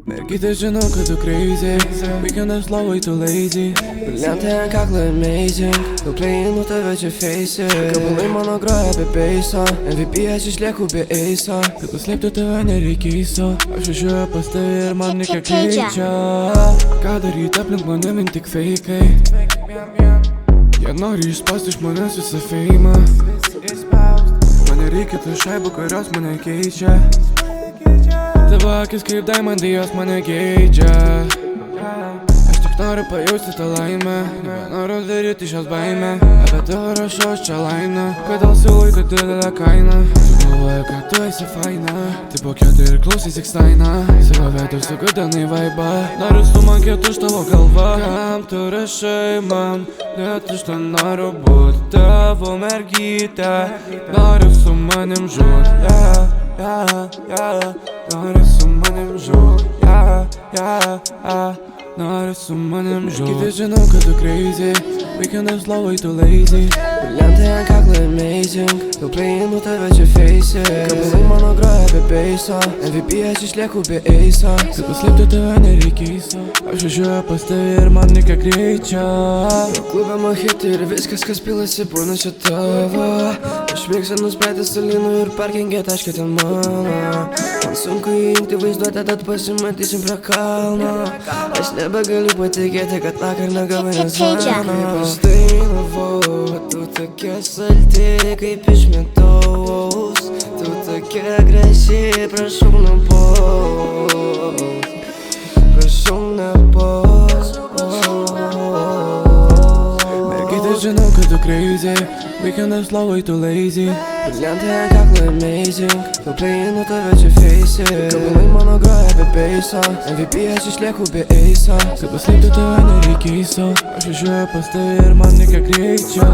Mergytė, žinau, kad tu crazy, weekendas lovai tu lazy, brilliantai ant kaklo amazing, daug pleinų tave čia face, kabulai mano groja be beiso, MVP aš išlieku be eiso, kad paslėpti tave nereikėsiu, aš išėjau pas tave ir man niką keičia. Ką daryti aplink mane vien tik feikai, jie nori išspausti iš manęs visą feimą, man nereikia tų šaibų, kurios mane keičia. Tavo akis kaip diamondai, jos mane geidžia. Aš tik noriu pajausti tą laimę, noriu daryti šios baimę. Apie tavo rašau aš čia lainą, kodėl siūlai taip didelę kainą. Tu galvoji, kad tu esi faina, tai po keturi ir klausysi stainą. Savo veidą sugadinai vaibą, noriu sumokėti už tavo galvą. Kam tu rašai man, net aš ten noriu būti tavo mergytė. Noriu su manim žūt, nori su manim žūt, nori su manim žūt. Mergytė, žinau, kad tu crazy, weekendas lovai tu lazy, brilliantai ant kaklo amazing, daug pleinų tave čia face, kabulai mano groja be beiso, MVP aš išlieku be eiso, kad paslėpti tave nereikėsiu, aš išėjau pas tave ir man niką keičia. Klube mojito ir viskas, kas pilasi, būna čia tavo. Aš mėgstu nuspėti salynų ir parkingė taškė ten mano. Man sunku įjungti vaizduotę, tad pasimatysim prie kalno. Aš nebegaliu patikėti, kad vakar negavai nezvano. Aš dainavau, tu tokia salti kaip iš medaus, tu tokia graži, prašau nebaus, prašau nebaus. Mergytė, žinau, kad tu crazy, weekendas lovai tu lazy, brilliantai ant kaklo amazing, daug pleinų tave čia face, kabulai mano groja be beiso, MVP aš išlieku be eiso, kad paslėpti tave nereikėsiu, aš išėjau pas tave ir man niką keičia.